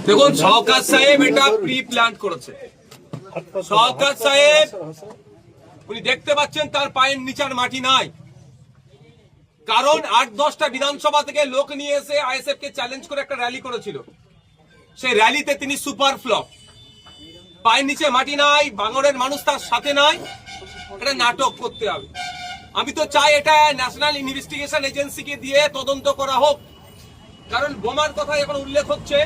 দেখুন শওকত সাহেব এটা প্রি প্ল্যান করেছে। শওকত সাহেব উনি দেখতে পাচ্ছেন তার পায়ের নিচের মাটি নাই, কারণ ৮-১০টা বিধানসভা থেকে লোক নিয়ে এসে আইএসএফ কে চ্যালেঞ্জ করে একটা র্যালি করেছিল। সেই র্যালিতে তিনি সুপার ফ্লপ। পায়ের নিচে মাটি নাই, ভাঙড়ের মানুষ তার সাথে নাই, এটা নাটক করতে হবে। আমি তো চাই এটা ন্যাশনাল ইনভেস্টিগেশন এজেন্সিকে দিয়ে তদন্ত করা হোক, কারণ বোমার কথা এখন উল্লেখ হচ্ছে,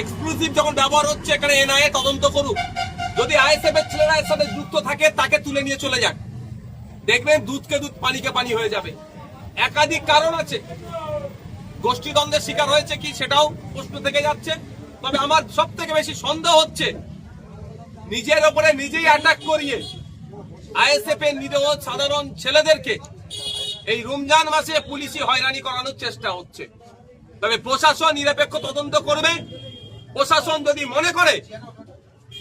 এক্সক্লুসিভ যখন ব্যবহার হচ্ছে এখানে এনআইএ তদন্ত করুক। যদি আইএসএফ এর ছেলেরা এর সাথে যুক্ত থাকে তাকে তুলে নিয়ে চলে যাক, দেখবেন দুধকে দুধ পানিকে পানি হয়ে যাবে। একাধিক কারণ আছে, গোষ্ঠীদ্বন্দ্বের শিকার হয়েছে কি সেটাও প্রশ্ন থেকে যাচ্ছে। তবে আমার সব থেকে বেশি সন্দেহ হচ্ছে নিজের ওপরে নিজেই অ্যাটাক করিয়ে আইএসএফ এর নিরীহ সাধারণ ছেলেদেরকে এই রমজান মাসে পুলিশি হয়রানি করানোর চেষ্টা হচ্ছে। তবে প্রশাসন নিরপেক্ষ তদন্ত করবে। প্রশাসন যদি মনে করে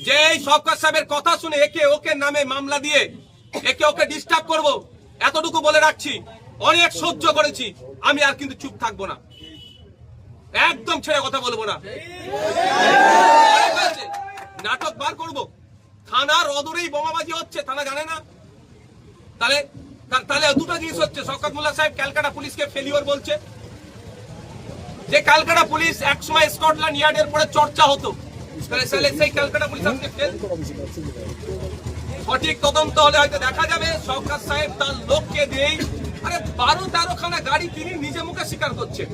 যে এই শওকত সাহেবের কথা শুনে একে ওকে নামে মামলা দিয়ে একে ওকে ডিস্টার্ব করব, এতটুকু বলে রাখছি, অনেক সহ্য করেছি, আমি আর কিন্তু চুপ থাকবো না, একদম ছেড়ে কথা বলবো না, নাটক বার করব। থানার অদূরেই বোমাবাজি হচ্ছে, থানা জানে না? তাহলে তাহলে দুটো জিনিস হচ্ছে, শওকত মোল্লা সাহেব ক্যালকাটা পুলিশকে ফেলিওর বলছে, যে ক্যালকাটা পুলিশ একসময় স্কটল্যান্ড ইয়ার্ডের পরে চর্চা হতো, সেই ক্যালকাটা পুলিশ আজকে ফেল। সঠিক তদন্ত হলে হয়তো দেখা যাবে শওকত সাহেব তার লোককে দিয়েই, আরে 12-13 খানা গাড়ি তিনি নিজে মুখে স্বীকার করছেন,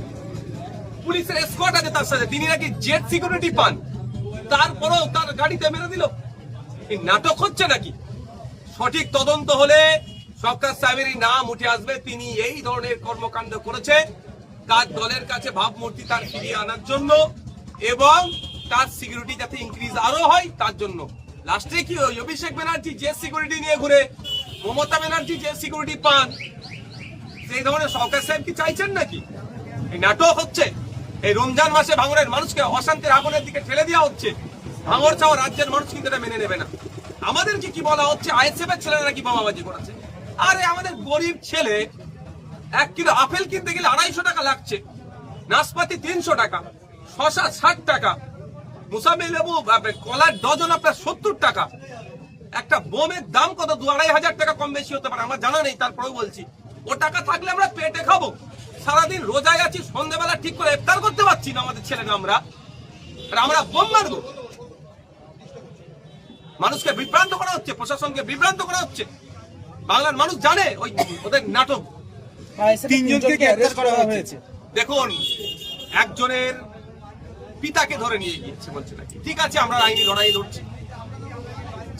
পুলিশের এসকর্ট আছে তার সাথে, তিনি নাকি জেট সিকিউরিটি পান, তারপরেও তার গাড়িতে মেরে দিল। এই নাটক হচ্ছে নাকি? সঠিক তদন্ত হলে শওকত সাহেবেরই নাম উঠে আসবে, তিনি এই ধরনের কর্মকাণ্ড করেছে তার দলের কাছে ভাবমূর্তি তার ফিরিয়ে আনার জন্য এবং তার সিকিউরিটি যাতে ইনক্রিজ আরো হয় তার জন্য। লাস্টে কি ওই অভিষেক ব্যানার্জি যে সিকিউরিটি নিয়ে ঘুরে, মমতা ব্যানার্জি যে সিকিউরিটি পান, সেই ধরনের শওকত সাহেব কি চাইছেন নাকি? এই নাটক হচ্ছে। এই রমজান মাসে ভাঙড়ের মানুষকে অশান্তির আগুনের দিকে ঠেলে দেওয়া হচ্ছে। ভাঙড় চাও রাজ্যের মানুষ কিন্তু এটা মেনে নেবে না। আমাদেরকে কি বলা হচ্ছে, আইএসএফ এর ছেলেরা নাকি বোমাবাজি করেছে। আরে আমাদের গরিব ছেলে 1 কিলো আপেল কিনতে গেলে 250 টাকা লাগছে, নাশপাতি 300 টাকা, শসা 60 টাকা, মুসাম্বি লেবু কলার ডজন আপনার 70 টাকা। একটা বোমের দাম কত? 2-2.5 হাজার টাকা কম বেশি হতে পারে, আমার জানা নেই, তারপরেও বলছি ও টাকা থাকলে আমরা পেটে খাবো। সারাদিন রোজায় আছি, সন্ধ্যাবেলা ঠিক করে ইফতার করতে পারছি না আমাদের ছেলেরা, আমরা বোম মারবো? মানুষকে বিভ্রান্ত করা হচ্ছে, প্রশাসনকে বিভ্রান্ত করা হচ্ছে। বাংলার মানুষ জানে ওই ওদের নাটক। 3 জনকে অ্যারেস্ট করা হয়েছে। দেখুন, একজনের পিতাকে ধরে নিয়ে গিয়েছে বলছে নাকি, ঠিক আছে, আমরা আইনি লড়াই লড়ছি,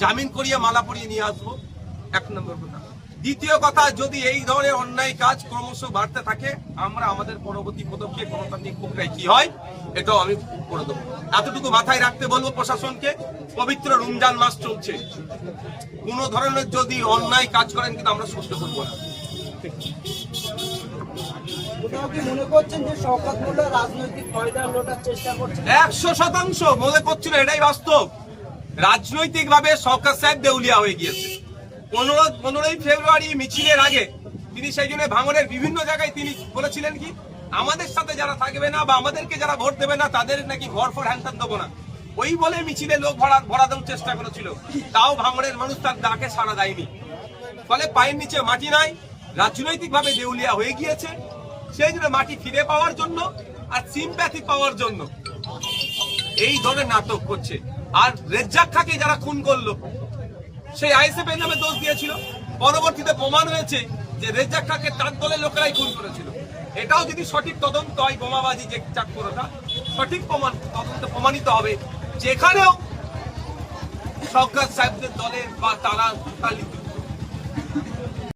জামিন করিয়ে মালা পরিয়ে নিয়ে আসবো, 1 নম্বর কথা। দ্বিতীয় কথা, যদি এই ধরনের অন্যায় কাজ ক্রমশ বাড়তে থাকে, আমরা আমাদের পরবর্তী পদক্ষেপ গণতান্ত্রিক প্রক্রিয়ায় কি হয় এটাও আমি করে দেবো। এতটুকু মাথায় রাখতে বলবো প্রশাসনকে। পবিত্র রমজান মাস চলছে, কোন ধরনের যদি অন্যায় কাজ করেন কিন্তু আমরা সহ্য করবো না। 100% মনে করছিল, এটাই বাস্তব। রাজনৈতিক ভাবে শওকত সাহেব দেউলিয়া হয়ে গিয়েছে। 15ই ফেব্রুয়ারি মিছিলের আগে তিনি সেই জন্য ভাঙড়ের বিভিন্ন জায়গায় তিনি বলেছিলেন কি, আমাদের সাথে যারা থাকবে না বা আমাদেরকে যারা ভোট দেবে না তাদের নাকি ঘর ফর হ্যান্ডান দেবো না, ওই বলে মিছিলে লোক ভরা দেওয়ার চেষ্টা করেছিল। তাও ভাঙড়ের মানুষ তার ডাকে সাড়া দেয়নি। ফলে পায়ের নিচে মাটি নাই, রাজনৈতিক ভাবে দেউলিয়া হয়ে গিয়েছে। সেই জন্য মাটি ফিরে পাওয়ার জন্য আর সিম্প্যাথি পাওয়ার জন্য এই ধরনের নাটক করছে। আর রেজ্জাক খাকে যারা খুন করলো, সেই আইএসএফ এর নামে দোষ দিয়েছিল, পরবর্তীতে প্রমাণ হয়েছে যে রেজ্জাক খাকে তার দলের লোকেরাই খুন করেছিল। এটাও যদি সঠিক তদন্ত হয়, বোমাবাজি যে চাকরটা সঠিক তদন্ত প্রমাণিত হবে, যেখানেও শওকত সাহেবদের দলের বা তারা